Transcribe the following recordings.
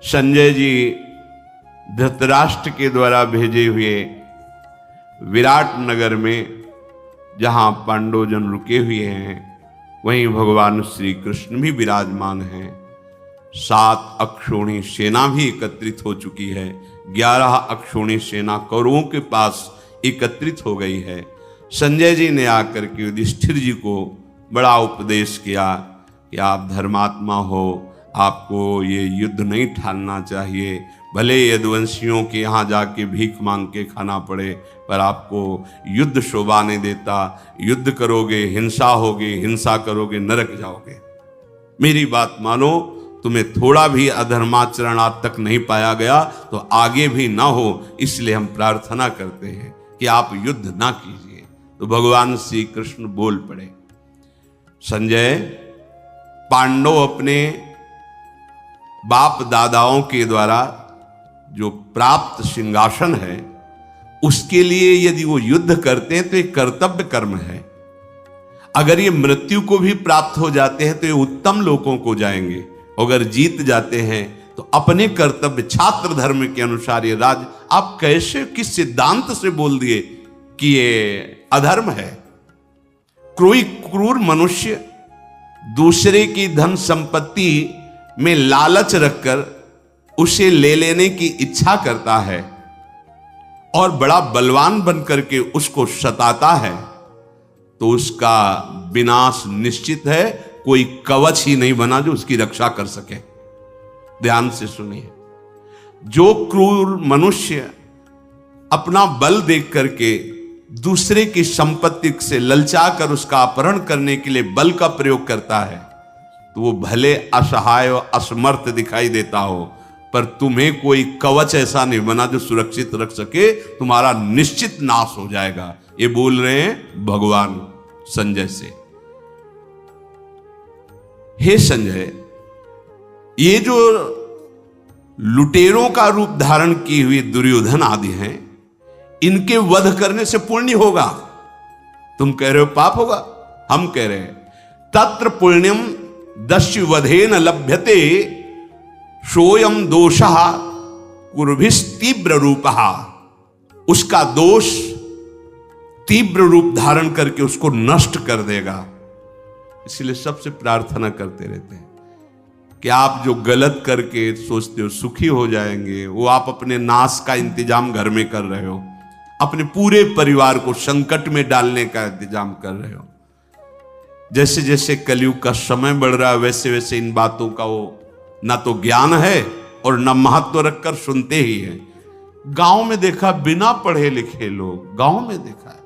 संजय जी धृतराष्ट्र के द्वारा भेजे हुए विराट नगर में जहां पांडवजन रुके हुए हैं, वहीं भगवान श्री कृष्ण भी विराजमान हैं। 7 अक्षौणी सेना भी एकत्रित हो चुकी है। 11 अक्षौणी सेना कौरवों के पास एकत्रित हो गई है। संजय जी ने आकर के युधिष्ठिर जी को बड़ा उपदेश किया कि आप धर्मात्मा हो, आपको ये युद्ध नहीं ठानना चाहिए। भले यदुवंशियों के यहाँ जाके भीख मांग के खाना पड़े, पर आपको युद्ध शोभा नहीं देता। युद्ध करोगे हिंसा होगी, हिंसा करोगे नरक जाओगे। मेरी बात मानो, तुम्हें थोड़ा भी अधर्माचरण आज तक नहीं पाया गया तो आगे भी ना हो, इसलिए हम प्रार्थना करते हैं कि आप युद्ध ना कीजिए। तो भगवान श्री कृष्ण बोल पड़े, संजय, पांडव अपने बाप दादाओं के द्वारा जो प्राप्त सिंहासन है, उसके लिए यदि वो युद्ध करते हैं तो ये कर्तव्य कर्म है। अगर ये मृत्यु को भी प्राप्त हो जाते हैं तो ये उत्तम लोकों को जाएंगे। अगर जीत जाते हैं तो अपने कर्तव्य छात्र धर्म के अनुसार ये राज। आप कैसे, किस सिद्धांत से बोल दिए कि ये अधर्म है? कोई क्रूर मनुष्य दूसरे की धन संपत्ति में लालच रखकर उसे ले लेने की इच्छा करता है और बड़ा बलवान बनकर के उसको सताता है, तो उसका विनाश निश्चित है। कोई कवच ही नहीं बना जो उसकी रक्षा कर सके। ध्यान से सुनिए, जो क्रूर मनुष्य अपना बल देख करके दूसरे की संपत्ति से ललचा कर उसका अपहरण करने के लिए बल का प्रयोग करता है, तो वो भले असहाय और असमर्थ दिखाई देता हो, पर तुम्हें कोई कवच ऐसा नहीं बना जो सुरक्षित रख सके। तुम्हारा निश्चित नाश हो जाएगा। ये बोल रहे हैं भगवान संजय से। हे संजय, ये जो लुटेरों का रूप धारण किए हुए दुर्योधन आदि हैं, इनके वध करने से पुण्य होगा। तुम कह रहे हो पाप होगा, हम कह रहे हैं तत्र पुण्यम दस्यु वधेन लभ्यते सोयम दोषः कुर्भिस्तीव्र रूपः। उसका दोष तीव्र रूप धारण करके उसको नष्ट कर देगा। इसलिए सबसे प्रार्थना करते रहते हैं कि आप जो गलत करके सोचते हो सुखी हो जाएंगे, वो आप अपने नाश का इंतजाम घर में कर रहे हो। अपने पूरे परिवार को संकट में डालने का इंतजाम कर रहे हो। जैसे जैसे कलयुग का समय बढ़ रहा है, वैसे वैसे इन बातों का वो ना तो ज्ञान है और ना महत्व रखकर सुनते ही है। गांव में देखा बिना पढ़े लिखे लोग, गांव में देखा है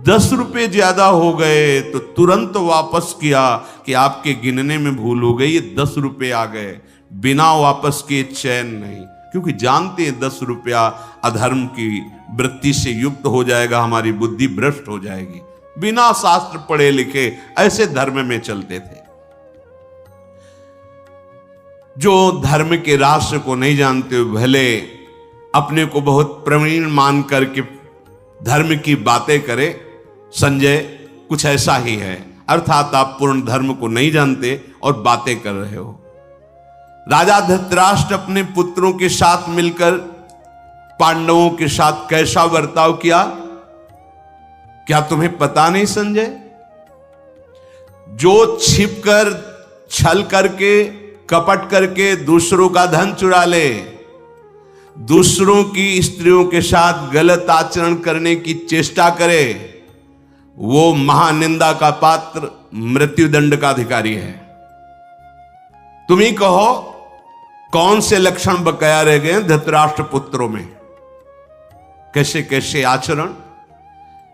10 रुपए ज्यादा हो गए तो तुरंत वापस किया कि आपके गिनने में भूल हो गई, ये 10 रुपए आ गए। बिना वापस किए चैन नहीं, क्योंकि जानते हैं 10 रुपया अधर्म की वृत्ति से युक्त हो जाएगा, हमारी बुद्धि भ्रष्ट हो जाएगी। बिना शास्त्र पढ़े लिखे ऐसे धर्म में चलते थे। जो धर्म के रास्ते को नहीं जानते हुए भले अपने को बहुत प्रवीण मान करके धर्म की बातें करे, संजय कुछ ऐसा ही है। अर्थात आप पूर्ण धर्म को नहीं जानते और बातें कर रहे हो। राजा धृतराष्ट्र अपने पुत्रों के साथ मिलकर पांडवों के साथ कैसा बर्ताव किया, क्या तुम्हें पता नहीं संजय? जो छिपकर छल करके कपट करके दूसरों का धन चुरा ले, दूसरों की स्त्रियों के साथ गलत आचरण करने की चेष्टा करे, वो महानिंदा का पात्र, मृत्युदंड का अधिकारी है। तुम ही कहो कौन से लक्षण बकाया रह गए धृतराष्ट्र पुत्रों में? कैसे कैसे आचरण!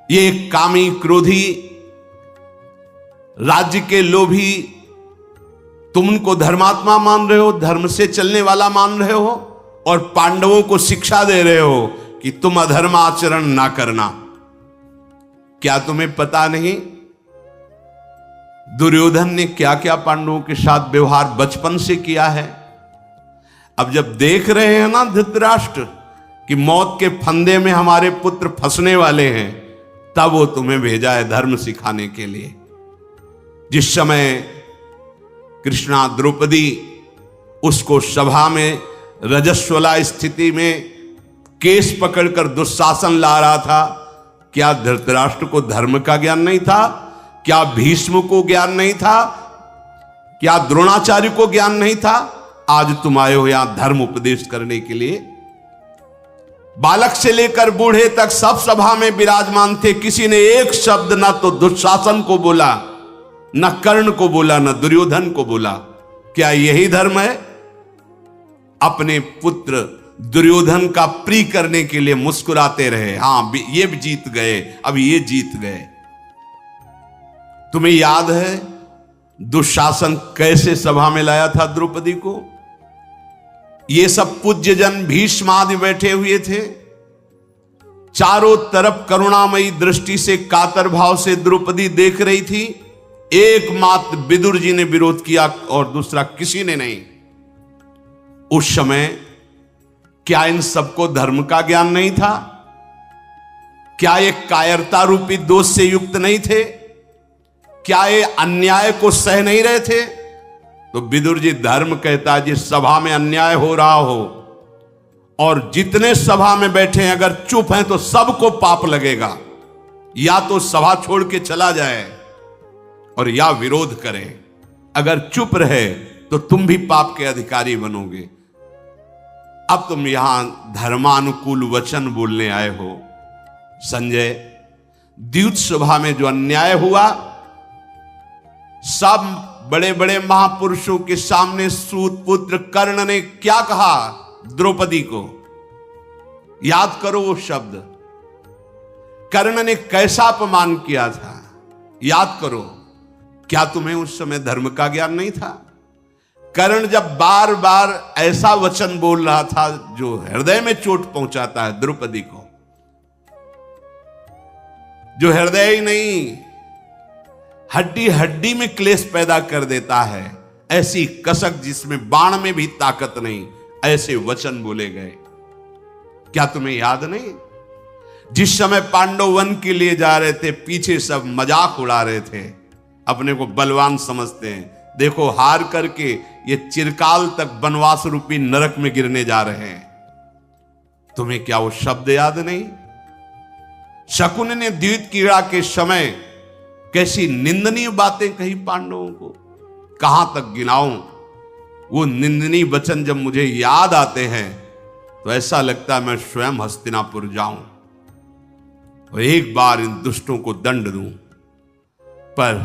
ये कामी क्रोधी राज्य के लोभी, तुम उनको धर्मात्मा मान रहे हो, धर्म से चलने वाला मान रहे हो, और पांडवों को शिक्षा दे रहे हो कि तुम अधर्म आचरण ना करना। क्या तुम्हें पता नहीं दुर्योधन ने क्या क्या पांडवों के साथ व्यवहार बचपन से किया है? अब जब देख रहे हैं ना धृतराष्ट्र कि मौत के फंदे में हमारे पुत्र फंसने वाले हैं, तब वो तुम्हें भेजा है धर्म सिखाने के लिए। जिस समय कृष्णा द्रौपदी उसको सभा में रजस्वला स्थिति में केस पकड़कर दुशासन ला रहा था। क्या धृतराष्ट्र को धर्म का ज्ञान नहीं था? क्या भीष्म को ज्ञान नहीं था? क्या द्रोणाचार्य को ज्ञान नहीं था? आज तुम आए हो यहां धर्म उपदेश करने के लिए। बालक से लेकर बूढ़े तक सब सभा में विराजमान थे। किसी ने एक शब्द ना तो दुशासन को बोला, न कर्ण को बोला, न दुर्योधन को बोला। क्या यही धर्म है? अपने पुत्र दुर्योधन का प्रिय करने के लिए मुस्कुराते रहे। हां, ये भी जीत गए, अब ये जीत गए। तुम्हें याद है दुशासन कैसे सभा में लाया था द्रौपदी को? ये सब पूज्य जन भीष्म आदि बैठे हुए थे। चारों तरफ करुणामयी दृष्टि से कातर भाव से द्रौपदी देख रही थी। एकमात्र विदुर जी ने विरोध किया और दूसरा किसी ने नहीं। उस समय क्या इन सबको धर्म का ज्ञान नहीं था? क्या ये कायरता रूपी दोष से युक्त नहीं थे? क्या ये अन्याय को सह नहीं रहे थे? तो विदुर जी धर्म कहता है जिस सभा में अन्याय हो रहा हो और जितने सभा में बैठे हैं अगर चुप हैं तो सबको पाप लगेगा। या तो सभा छोड़ के चला जाए और या विरोध करे। अगर चुप रहे तो तुम भी पाप के अधिकारी बनोगे। अब तुम यहां धर्मानुकूल वचन बोलने आए हो। संजय, द्यूत सभा में जो अन्याय हुआ, सब बड़े बड़े महापुरुषों के सामने सूत पुत्र कर्ण ने क्या कहा द्रौपदी को? याद करो वो शब्द। कर्ण ने कैसा अपमान किया था, याद करो। क्या तुम्हें उस समय धर्म का ज्ञान नहीं था? कर्ण जब बार बार ऐसा वचन बोल रहा था जो हृदय में चोट पहुंचाता है द्रौपदी को, जो हृदय ही नहीं हड्डी हड्डी में क्लेश पैदा कर देता है, ऐसी कसक जिसमें बाण में भी ताकत नहीं, ऐसे वचन बोले गए। क्या तुम्हें याद नहीं? जिस समय पांडव वन के लिए जा रहे थे, पीछे सब मजाक उड़ा रहे थे, अपने को बलवान समझते हैं। देखो हार करके ये चिरकाल तक वनवास रूपी नरक में गिरने जा रहे हैं। तुम्हें क्या वो शब्द याद नहीं? शकुन ने द्यूत क्रीड़ा के समय कैसी निंदनीय बातें कही पांडवों को। कहां तक गिनाऊं? वो निंदनीय वचन जब मुझे याद आते हैं तो ऐसा लगता है मैं स्वयं हस्तिनापुर जाऊं और एक बार इन दुष्टों को दंड दूं। पर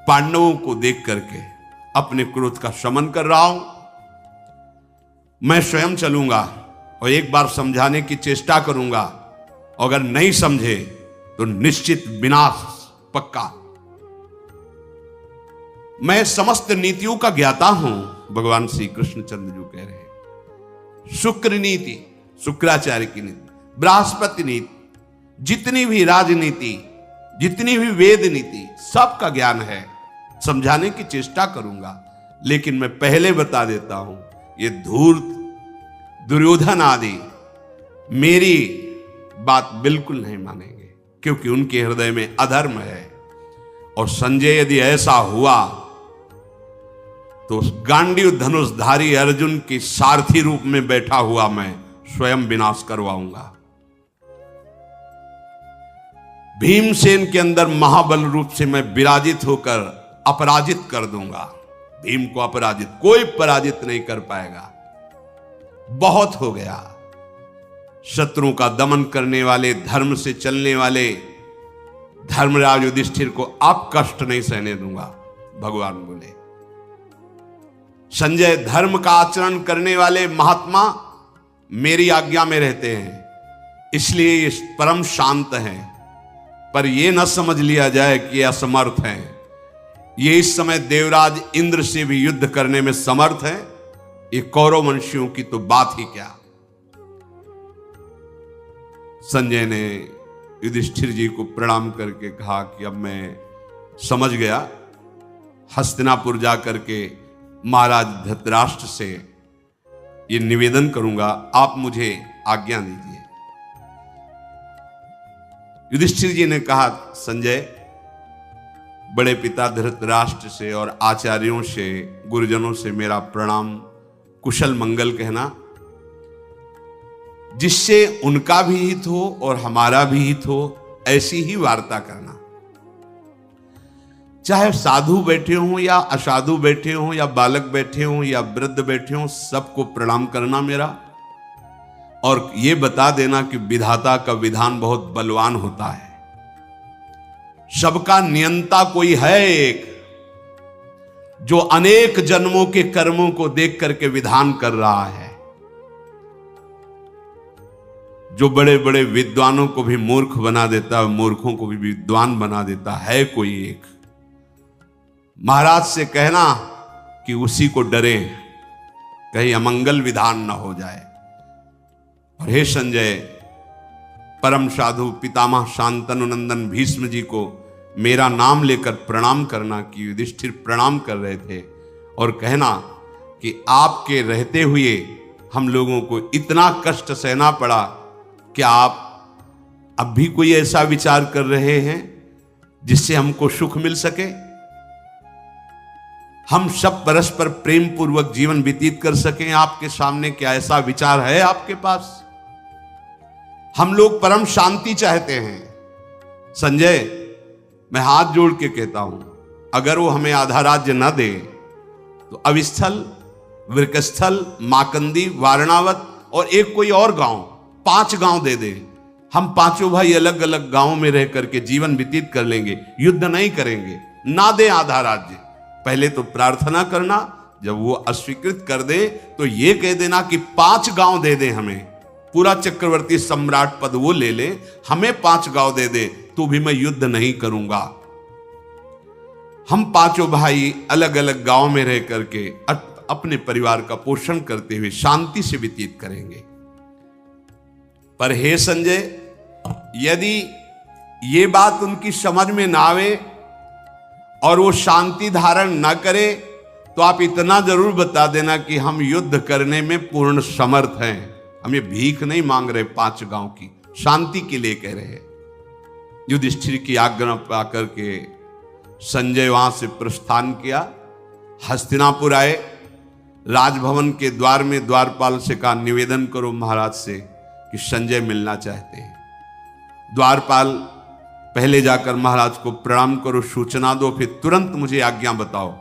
पांडवों को देख करके अपने क्रोध का शमन कर रहा हूं। मैं स्वयं चलूंगा और एक बार समझाने की चेष्टा करूंगा। अगर नहीं समझे तो निश्चित विनाश पक्का। मैं समस्त नीतियों का ज्ञाता हूं, भगवान श्री कृष्णचंद्र जी कह रहे हैं। शुक्र नीति, शुक्राचार्य की नीति, बृहस्पति नीति, जितनी भी राजनीति, जितनी भी वेद नीति, सबका ज्ञान है। समझाने की चेष्टा करूंगा, लेकिन मैं पहले बता देता हूं, ये धूर्त दुर्योधन आदि मेरी बात बिल्कुल नहीं मानेंगे, क्योंकि उनके हृदय में अधर्म है। और संजय, यदि ऐसा हुआ तो गांडीव धनुषधारी अर्जुन के सारथी रूप में बैठा हुआ मैं स्वयं विनाश करवाऊंगा। भीमसेन के अंदर महाबल रूप से मैं विराजित होकर अपराजित कर दूंगा। भीम को अपराजित कोई पराजित नहीं कर पाएगा। बहुत हो गया। शत्रुओं का दमन करने वाले, धर्म से चलने वाले धर्मराज युधिष्ठिर को अब कष्ट नहीं सहने दूंगा, भगवान बोले। संजय, धर्म का आचरण करने वाले महात्मा मेरी आज्ञा में रहते हैं, इसलिए ये परम शांत हैं। पर यह न समझ लिया जाए कि असमर्थ हैं। ये इस समय देवराज इंद्र से भी युद्ध करने में समर्थ हैं। ये कौरव वंशियों की तो बात ही क्या। संजय ने युधिष्ठिर जी को प्रणाम करके कहा कि अब मैं समझ गया, हस्तिनापुर जाकर के महाराज धृतराष्ट्र से ये निवेदन करूंगा, आप मुझे आज्ञा दीजिए। युधिष्ठिर जी ने कहा, संजय, बड़े पिता धृतराष्ट्र से और आचार्यों से, गुरुजनों से मेरा प्रणाम, कुशल मंगल कहना। जिससे उनका भी हित हो और हमारा भी हित हो, ऐसी ही वार्ता करना। चाहे साधु बैठे हों या असाधु बैठे हों या बालक बैठे हों या वृद्ध बैठे हों, सबको प्रणाम करना मेरा, और ये बता देना कि विधाता का विधान बहुत बलवान होता है। सबका नियंता कोई है एक, जो अनेक जन्मों के कर्मों को देख करके विधान कर रहा है, जो बड़े बड़े विद्वानों को भी मूर्ख बना देता है, मूर्खों को भी विद्वान बना देता है कोई एक। महाराज से कहना कि उसी को डरे, कहीं अमंगल विधान न हो जाए। और हे संजय, परम साधु पितामह शांतनु नंदन भीष्म जी को मेरा नाम लेकर प्रणाम करना कि युधिष्ठिर प्रणाम कर रहे थे, और कहना कि आपके रहते हुए हम लोगों को इतना कष्ट सहना पड़ा, क्या आप अब भी कोई ऐसा विचार कर रहे हैं जिससे हमको सुख मिल सके? हम सब परस्पर प्रेम पूर्वक जीवन व्यतीत कर सकें आपके सामने, क्या ऐसा विचार है आपके पास? हम लोग परम शांति चाहते हैं। संजय, मैं हाथ जोड़ के कहता हूं, अगर वो हमें आधा राज्य न दे तो अविस्थल, वृकस्थल, माकंदी, वारणावत और एक कोई और गांव, 5 गांव दे दे। हम पांचों भाई अलग अलग गांवों में रह करके जीवन व्यतीत कर लेंगे, युद्ध नहीं करेंगे। ना दे आधा राज्य, पहले तो प्रार्थना करना, जब वो अस्वीकृत कर दे तो ये कह देना कि 5 गांव दे दे हमें, पूरा चक्रवर्ती सम्राट पद वो ले ले, हमें 5 गांव दे दे, तो भी मैं युद्ध नहीं करूंगा। हम पांचों भाई अलग अलग गांव में रह करके अपने परिवार का पोषण करते हुए शांति से व्यतीत करेंगे। पर हे संजय, यदि ये बात उनकी समझ में ना आवे और वो शांति धारण ना करे, तो आप इतना जरूर बता देना कि हम युद्ध करने में पूर्ण समर्थ हैं। हम ये भीख नहीं मांग रहे 5 गांव की, शांति के लिए कह रहे हैं। युधिष्ठिर की आज्ञा पाकर के संजय वहां से प्रस्थान किया, हस्तिनापुर आए। राजभवन के द्वार में द्वारपाल से कहा, निवेदन करो महाराज से कि संजय मिलना चाहते हैं। द्वारपाल, पहले जाकर महाराज को प्रणाम करो, सूचना दो, फिर तुरंत मुझे आज्ञा बताओ।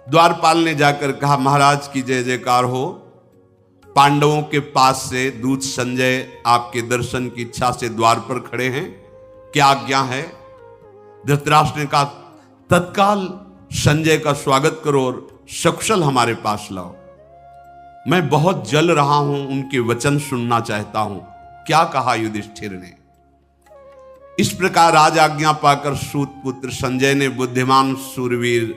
द्वारपाल ने जाकर कहा, महाराज की जय जयकार हो। पांडवों के पास से दूत संजय आपके दर्शन की इच्छा से द्वार पर खड़े हैं, क्या आज्ञा है? धृतराष्ट्र ने कहा, तत्काल संजय का स्वागत करो और सकुशल हमारे पास लाओ। मैं बहुत जल रहा हूं, उनके वचन सुनना चाहता हूं। क्या कहा युधिष्ठिर ने? इस प्रकार राज आज्ञा पाकर सूत पुत्र संजय ने बुद्धिमान सूरवीर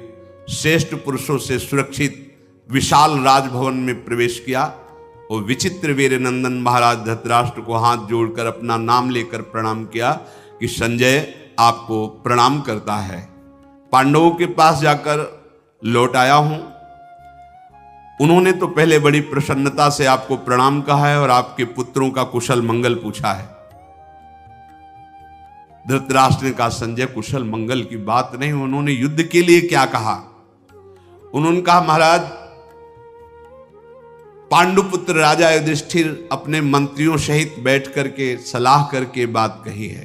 श्रेष्ठ पुरुषों से सुरक्षित विशाल राजभवन में प्रवेश किया और विचित्र वीर नंदन महाराज धृतराष्ट्र को हाथ जोड़कर अपना नाम लेकर प्रणाम किया कि संजय आपको प्रणाम करता है। पांडवों के पास जाकर लौट आया हूं। उन्होंने तो पहले बड़ी प्रसन्नता से आपको प्रणाम कहा है और आपके पुत्रों का कुशल मंगल पूछा है। धृतराष्ट्र ने कहा, संजय कुशल मंगल की बात नहीं, उन्होंने युद्ध के लिए क्या कहा? उन्होंने कहा, महाराज पांडुपुत्र राजा युधिष्ठिर अपने मंत्रियों सहित बैठ करके सलाह करके बात कही है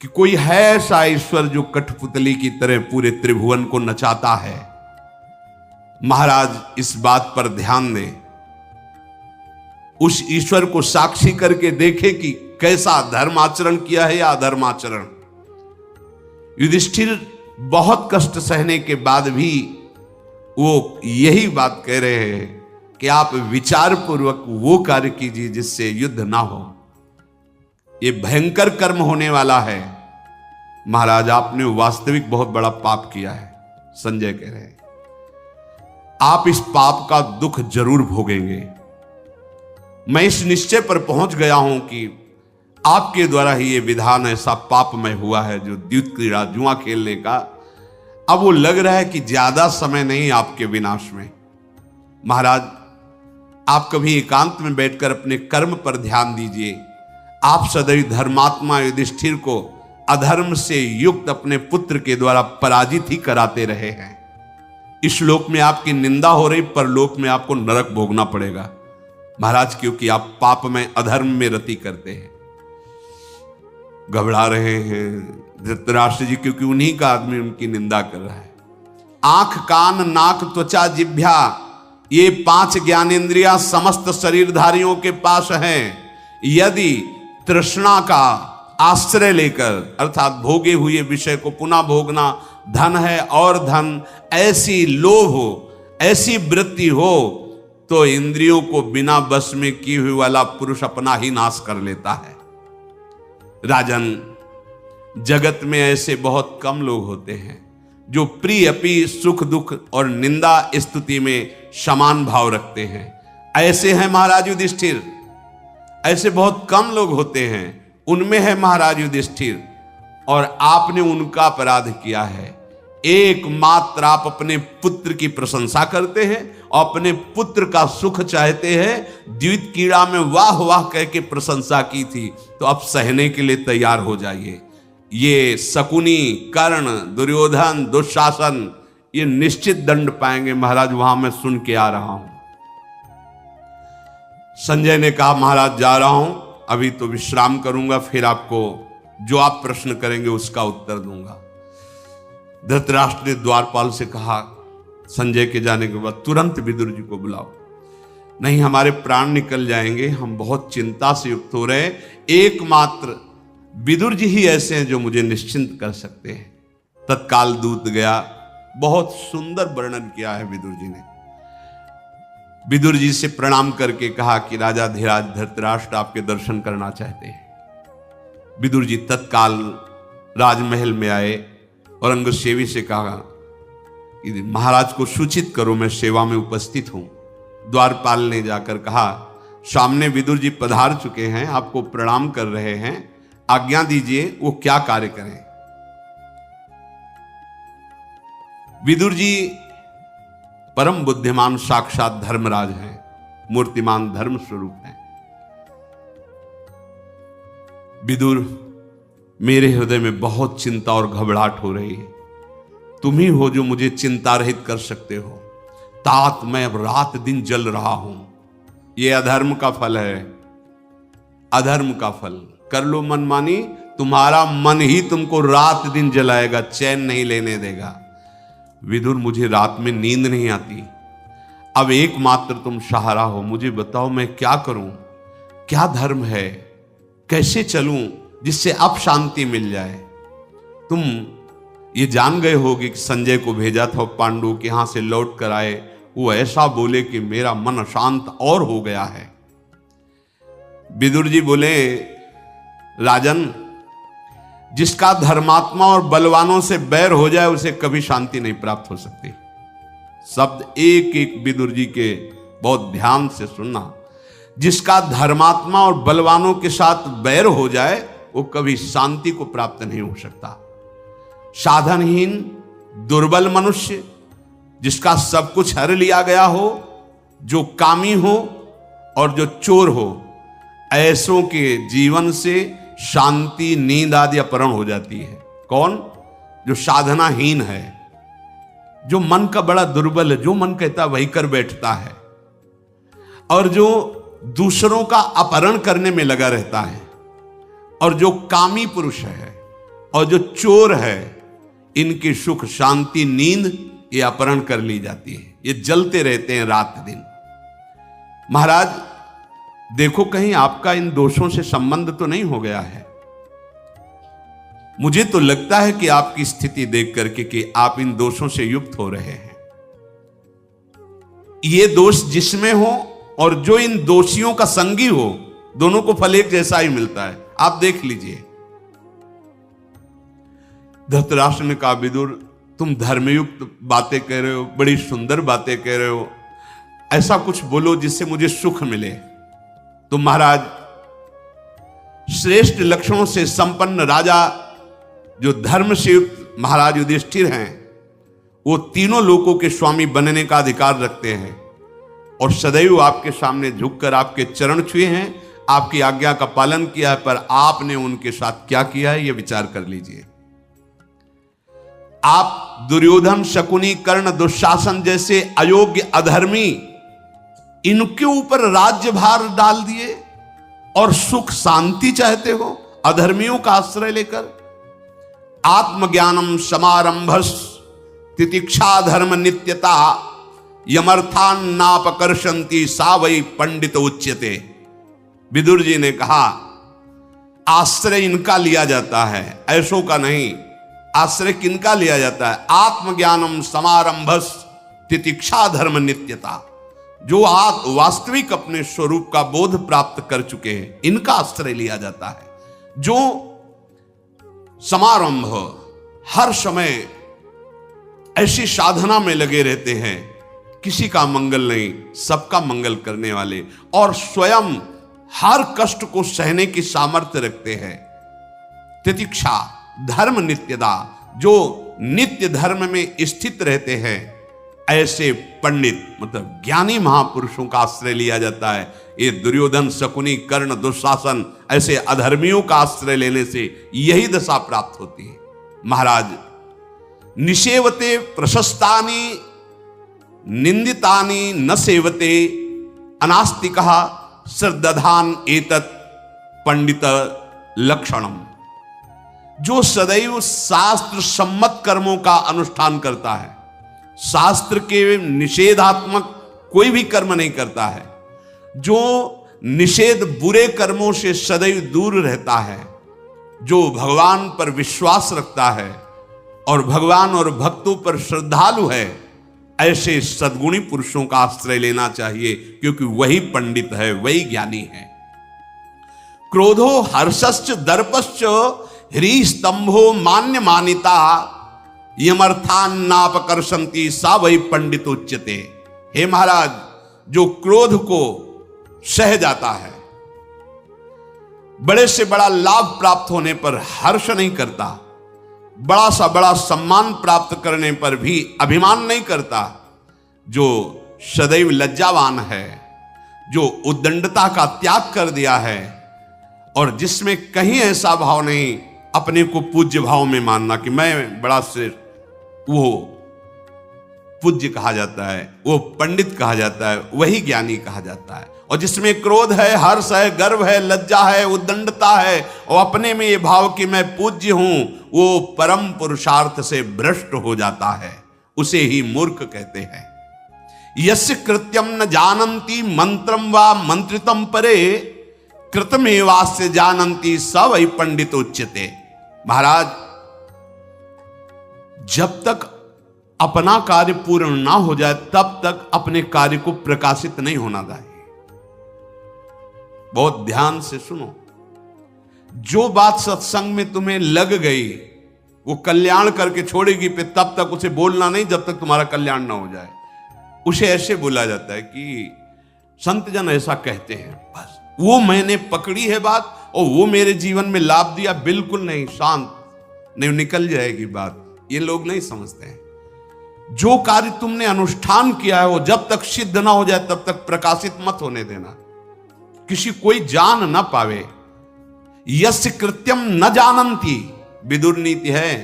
कि कोई है ऐसा ईश्वर जो कठपुतली की तरह पूरे त्रिभुवन को नचाता है। महाराज इस बात पर ध्यान दें, उस ईश्वर को साक्षी करके देखे कि कैसा धर्माचरण किया है या अधर्माचरण। युधिष्ठिर बहुत कष्ट सहने के बाद भी वो यही बात कह रहे हैं कि आप विचार पूर्वक वो कार्य कीजिए जिससे युद्ध ना हो, ये भयंकर कर्म होने वाला है। महाराज आपने वास्तविक बहुत बड़ा पाप किया है। संजय कह रहे हैं, आप इस पाप का दुख जरूर भोगेंगे। मैं इस निश्चय पर पहुंच गया हूं कि आपके द्वारा ही ये विधान ऐसा पापमय हुआ है, जो द्यूत क्रीड़ा जुआ खेलने का। अब वो लग रहा है कि ज्यादा समय नहीं आपके विनाश में। महाराज आप कभी एकांत में बैठकर अपने कर्म पर ध्यान दीजिए। आप सदैव धर्मात्मा युधिष्ठिर को अधर्म से युक्त अपने पुत्र के द्वारा पराजित ही कराते रहे हैं। इस लोक में आपकी निंदा हो रही, परलोक में आपको नरक भोगना पड़ेगा महाराज, क्योंकि आप पाप में, अधर्म में रति करते हैं। घबरा रहे हैं धृतराष्ट्र जी, क्योंकि उन्हीं का आदमी उनकी निंदा कर रहा है। आंख, कान, नाक, त्वचा, जिह्वा, ये 5 ज्ञानेंद्रियां समस्त शरीरधारियों के पास हैं। यदि तृष्णा का आश्रय लेकर, अर्थात भोगे हुए विषय को पुनः भोगना, धन है और धन, ऐसी लोभ हो, ऐसी वृत्ति हो, तो इंद्रियों को बिना बस में किए हुए वाला पुरुष अपना ही नाश कर लेता है। राजन, जगत में ऐसे बहुत कम लोग होते हैं जो प्रिय अपी सुख दुख और निंदा स्तुति में समान भाव रखते हैं। ऐसे हैं महाराज युधिष्ठिर, ऐसे बहुत कम लोग होते हैं, उनमें है महाराज युधिष्ठिर, और आपने उनका अपराध किया है। एकमात्र आप अपने पुत्र की प्रशंसा करते हैं और अपने पुत्र का सुख चाहते हैं। द्वित कीड़ा में वाह वाह कह के प्रशंसा की थी, तो अब सहने के लिए तैयार हो जाइए। ये शकुनी, कर्ण, दुर्योधन, दुशासन, ये निश्चित दंड पाएंगे महाराज, वहां मैं सुन के आ रहा हूं। संजय ने कहा महाराज जा रहा हूं, अभी तो विश्राम करूंगा, फिर आपको जो आप प्रश्न करेंगे उसका उत्तर दूंगा। धृतराष्ट्र ने द्वारपाल से कहा संजय के जाने के बाद, तुरंत विदुर जी को बुलाओ, नहीं हमारे प्राण निकल जाएंगे, हम बहुत चिंता से युक्त हो रहे हैं। एकमात्र विदुर जी ही ऐसे हैं जो मुझे निश्चिंत कर सकते हैं। तत्काल दूत गया, बहुत सुंदर वर्णन किया है विदुर जी ने। विदुर जी से प्रणाम करके कहा कि राजा धीराज धृतराष्ट्र आपके दर्शन करना चाहते हैं। विदुर जी तत्काल राजमहल में आए और अंगसेवी से कहा कि महाराज को सूचित करो, मैं सेवा में उपस्थित हूं। द्वारपाल ने जाकर कहा सामने विदुर जी पधार चुके हैं, आपको प्रणाम कर रहे हैं, आज्ञा दीजिए वो क्या कार्य करें। विदुर जी परम बुद्धिमान साक्षात धर्मराज हैं, मूर्तिमान धर्म स्वरूप हैं। विदुर, मेरे हृदय में बहुत चिंता और घबराहट हो रही है, तुम ही हो जो मुझे चिंता रहित कर सकते हो। तात मैं अब रात दिन जल रहा हूं, यह अधर्म का फल है, अधर्म का फल। कर लो मनमानी, तुम्हारा मन ही तुमको रात दिन जलाएगा, चैन नहीं लेने देगा। विदुर, मुझे रात में नींद नहीं आती, अब एकमात्र तुम सहारा हो, मुझे बताओ मैं क्या करूं, क्या धर्म है, कैसे चलूं जिससे अब शांति मिल जाए। तुम ये जान गए होगे कि संजय को भेजा था पांडु के यहां से लौट कर आए, वो ऐसा बोले कि मेरा मन अशांत और हो गया है। विदुर जी बोले राजन, जिसका धर्मात्मा और बलवानों से बैर हो जाए उसे कभी शांति नहीं प्राप्त हो सकती। शब्द एक एक विदुर जी के बहुत ध्यान से सुनना। जिसका धर्मात्मा और बलवानों के साथ बैर हो जाए वो कभी शांति को प्राप्त नहीं हो सकता। साधनहीन दुर्बल मनुष्य, जिसका सब कुछ हर लिया गया हो, जो कामी हो और जो चोर हो, ऐसों के जीवन से शांति, नींद आदि अपहरण हो जाती है। कौन? जो साधनाहीन है, जो मन का बड़ा दुर्बल है, जो मन कहता वही कर बैठता है, और जो दूसरों का अपहरण करने में लगा रहता है, और जो कामी पुरुष है और जो चोर है, इनकी सुख शांति नींद ये अपहरण कर ली जाती है। ये जलते रहते हैं रात दिन। महाराज देखो कहीं आपका इन दोषों से संबंध तो नहीं हो गया है। मुझे तो लगता है कि आपकी स्थिति देख करके कि आप इन दोषों से युक्त हो रहे हैं। ये दोष जिसमें हो और जो इन दोषियों का संगी हो, दोनों को फल एक जैसा ही मिलता है। आप देख लीजिए। धृतराष्ट्र ने कहा विदुर, तुम धर्मयुक्त बातें कह रहे हो, बड़ी सुंदर बातें कह रहे हो, ऐसा कुछ बोलो जिससे मुझे सुख मिले। तो महाराज, श्रेष्ठ लक्षणों से संपन्न राजा जो धर्म से युक्त महाराज युधिष्ठिर हैं, वो तीनों लोकों के स्वामी बनने का अधिकार रखते हैं और सदैव आपके सामने झुककर आपके चरण छुए हैं, आपकी आज्ञा का पालन किया है, पर आपने उनके साथ क्या किया है ये विचार कर लीजिए। आप दुर्योधन, शकुनी, कर्ण, दुशासन जैसे अयोग्य, अधर्मी, इनके ऊपर राज्यभार डाल दिए और सुख शांति चाहते हो अधर्मियों का आश्रय लेकर। आत्मज्ञानम समारंभस तितिक्षा धर्म नित्यता यमर्थान नापकर्षंती सा वै पंडित उच्यते। विदुर जी ने कहा आश्रय इनका लिया जाता है, ऐसों का नहीं। आश्रय किनका लिया जाता है? आत्मज्ञानम समारंभस तितिक्षा धर्म नित्यता, जो वास्तविक अपने स्वरूप का बोध प्राप्त कर चुके हैं, इनका आश्रय लिया जाता है। जो समारंभ हर समय ऐसी साधना में लगे रहते हैं, किसी का मंगल नहीं, सबका मंगल करने वाले, और स्वयं हर कष्ट को सहने की सामर्थ्य रखते हैं। तितिक्षा धर्म नित्यता, जो नित्य धर्म में स्थित रहते हैं, ऐसे पंडित मतलब ज्ञानी महापुरुषों का आश्रय लिया जाता है। ये दुर्योधन, शकुनी, कर्ण, दुशासन ऐसे अधर्मियों का आश्रय लेने से यही दशा प्राप्त होती है। महाराज, निसेवते प्रशस्तानि निंदितानि न सेवते अनास्तिकः श्रद्धान एतत् पंडित लक्षणम। जो सदैव शास्त्र सम्मत कर्मों का अनुष्ठान करता है, शास्त्र के निषेधात्मक कोई भी कर्म नहीं करता है, जो निषेध बुरे कर्मों से सदैव दूर रहता है, जो भगवान पर विश्वास रखता है और भगवान और भक्तों पर श्रद्धालु है, ऐसे सद्गुणी पुरुषों का आश्रय लेना चाहिए, क्योंकि वही पंडित है, वही ज्ञानी है। क्रोधो हर्षश्च दर्पश्च ह्री स्तंभो मान्य मानिता यमर्थान नापकर्षंती सा वही पंडित उच्यते। हे महाराज, जो क्रोध को सह जाता है, बड़े से बड़ा लाभ प्राप्त होने पर हर्ष नहीं करता, बड़ा सा बड़ा सम्मान प्राप्त करने पर भी अभिमान नहीं करता, जो सदैव लज्जावान है, जो उद्दंडता का त्याग कर दिया है, और जिसमें कहीं ऐसा भाव नहीं अपने को पूज्य भाव में मानना कि मैं बड़ा श्रेष्ठ, वो पूज्य कहा जाता है, वो पंडित कहा जाता है, वही ज्ञानी कहा जाता है। और जिसमें क्रोध है, हर्ष है, गर्व है, लज्जा है, उद्दंडता है, और अपने में ये भाव कि मैं पूज्य हूं, वो परम पुरुषार्थ से भ्रष्ट हो जाता है, उसे ही मूर्ख कहते हैं। यस्य कृत्यम न जानन्ति मंत्रम वा मंत्रितम परे कृतमेवास्य जानन्ति स वै पंडित उच्यते। महाराज, जब तक अपना कार्य पूर्ण ना हो जाए तब तक अपने कार्य को प्रकाशित नहीं होना चाहिए। बहुत ध्यान से सुनो, जो बात सत्संग में तुम्हें लग गई वो कल्याण करके छोड़ेगी, पे तब तक उसे बोलना नहीं जब तक तुम्हारा कल्याण ना हो जाए। उसे ऐसे बोला जाता है कि संत जन ऐसा कहते हैं, बस वो मैंने पकड़ी है बात और वो मेरे जीवन में लाभ दिया, बिल्कुल नहीं, शांत नहीं, निकल जाएगी बात। ये लोग नहीं समझते हैं। जो कार्य तुमने अनुष्ठान किया है वो जब तक सिद्ध ना हो जाए तब तक प्रकाशित मत होने देना, किसी कोई जान ना पावे। यस्य कृत्यम न जानन्ति, विदुर नीति है,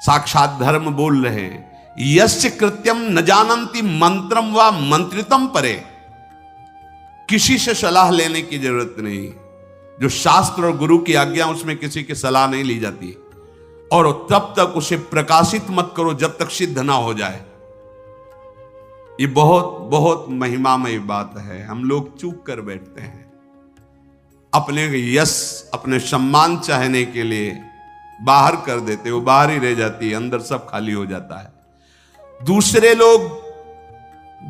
साक्षात धर्म बोल रहे हैं। यस्य कृत्यम न जानन्ति मंत्रम व मंत्रितम परे, किसी से सलाह लेने की जरूरत नहीं। जो शास्त्र और गुरु की आज्ञा, उसमें किसी की सलाह नहीं ली जाती, और तब तक उसे प्रकाशित मत करो जब तक सिद्ध ना हो जाए। ये बहुत बहुत महिमामय बात है। हम लोग चूक कर बैठते हैं, अपने यश, अपने सम्मान चाहने के लिए बाहर कर देते, वो बाहर ही रह जाती है, अंदर सब खाली हो जाता है। दूसरे लोग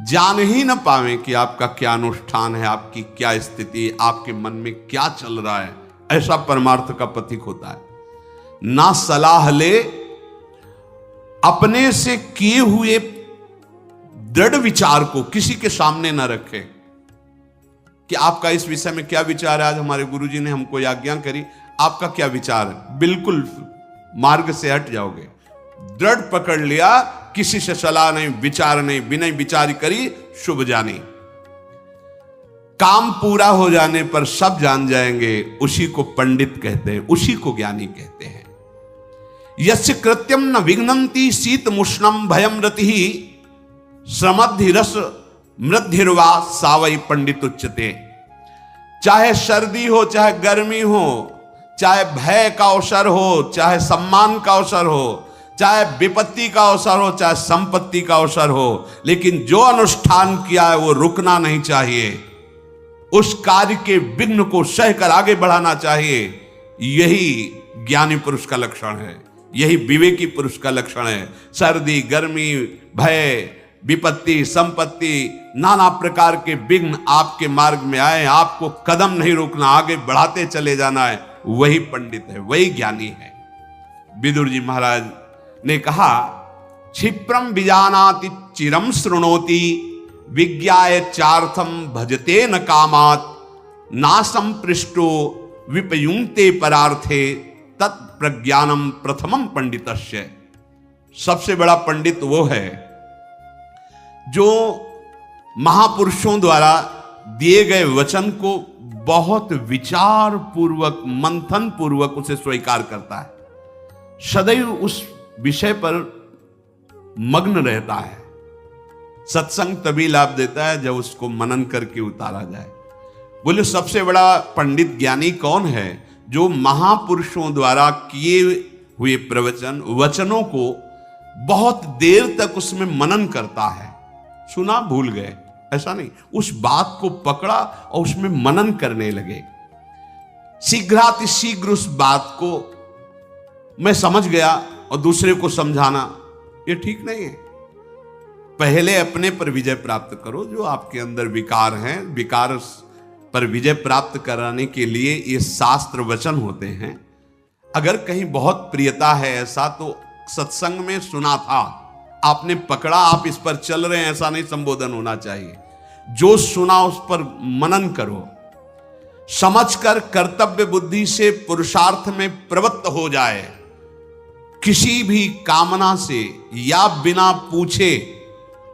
जान ही न पावे कि आपका क्या अनुष्ठान है, आपकी क्या स्थिति, आपके मन में क्या चल रहा है, ऐसा परमार्थ का प्रतीक होता है। ना सलाह ले, अपने से किए हुए दृढ़ विचार को किसी के सामने न रखे कि आपका इस विषय में क्या विचार है। आज हमारे गुरुजी ने हमको आज्ञा करी, आपका क्या विचार है, बिल्कुल मार्ग से हट जाओगे। दृढ़ पकड़ लिया, किसी से सलाह नहीं, विचार नहीं, बिना विचार करी शुभ जानी। काम पूरा हो जाने पर सब जान जाएंगे, उसी को पंडित कहते हैं, उसी को ज्ञानी कहते हैं। यस्य कृत्यम न विघ्नन्ति शीतमुष्णम भयम रति श्रमद्धिरस मृद्धिर्वा सावई पंडित उच्यते। चाहे सर्दी हो, चाहे गर्मी हो, चाहे भय का अवसर हो, चाहे सम्मान का अवसर हो, चाहे विपत्ति का अवसर हो, चाहे संपत्ति का अवसर हो, लेकिन जो अनुष्ठान किया है वो रुकना नहीं चाहिए। उस कार्य के विघ्न को सहकर आगे बढ़ाना चाहिए। यही ज्ञानी पुरुष का लक्षण है, यही विवेकी पुरुष का लक्षण है। सर्दी, गर्मी, भय, विपत्ति, संपत्ति, नाना प्रकार के विघ्न आपके मार्ग में आए, आपको कदम नहीं रोकना, आगे बढ़ाते चले जाना है, वही पंडित है, वही ज्ञानी है। विदुर जी महाराज ने कहा, क्षिप्रम विजानाति चिरम शृणोति विज्ञाय चार्थम भजते न कामात् नासम पृष्ठो विपयुंक्ते परार्थे तत्प्रज्ञानम प्रथमम पंडितस्य। सबसे बड़ा पंडित वो है जो महापुरुषों द्वारा दिए गए वचन को बहुत विचार पूर्वक, मंथन पूर्वक उसे स्वीकार करता है, सदैव उस विषय पर मग्न रहता है। सत्संग तभी लाभ देता है जब उसको मनन करके उतारा जाए। बोले सबसे बड़ा पंडित ज्ञानी कौन है? जो महापुरुषों द्वारा किए हुए प्रवचन, वचनों को बहुत देर तक उसमें मनन करता है। सुना, भूल गए, ऐसा नहीं, उस बात को पकड़ा और उसमें मनन करने लगे। शीघ्रातिशीघ्र उस बात को मैं समझ गया और दूसरे को समझाना, ये ठीक नहीं है। पहले अपने पर विजय प्राप्त करो। जो आपके अंदर विकार हैं, विकार पर विजय प्राप्त कराने के लिए ये शास्त्र वचन होते हैं। अगर कहीं बहुत प्रियता है ऐसा, तो सत्संग में सुना था, आपने पकड़ा, आप इस पर चल रहे हैं, ऐसा नहीं संबोधन होना चाहिए। जो सुना उस पर मनन करो, समझकर कर्तव्य बुद्धि से पुरुषार्थ में प्रवृत्त हो जाए। किसी भी कामना से या बिना पूछे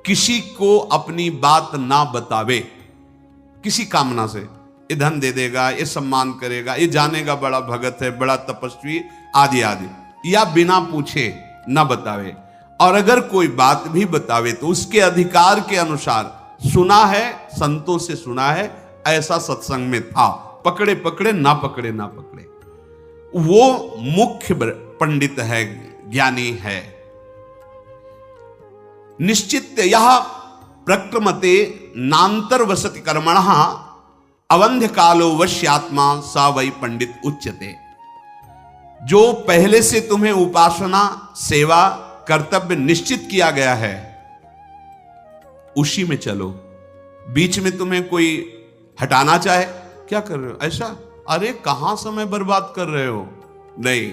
किसी को अपनी बात ना बतावे। किसी कामना से, ये धन दे देगा, ये सम्मान करेगा, ये जानेगा बड़ा भगत है, बड़ा तपस्वी, आदि आदि, या बिना पूछे ना बतावे। और अगर कोई बात भी बतावे तो उसके अधिकार के अनुसार, सुना है, संतों से सुना है, ऐसा सत्संग में था, पकड़े पकड़े, ना पकड़े ना पकड़े, वो मुख्य पंडित है, ज्ञानी है। निश्चित यह प्रक्रमते नांतर वसति कर्मणः अवंध्य कालो वश्यात्मा सा वै पंडित उच्यते। जो पहले से तुम्हें उपासना, सेवा, कर्तव्य निश्चित किया गया है, उसी में चलो। बीच में तुम्हें कोई हटाना चाहे, क्या कर रहे हो ऐसा, अरे कहां समय बर्बाद कर रहे हो, नहीं,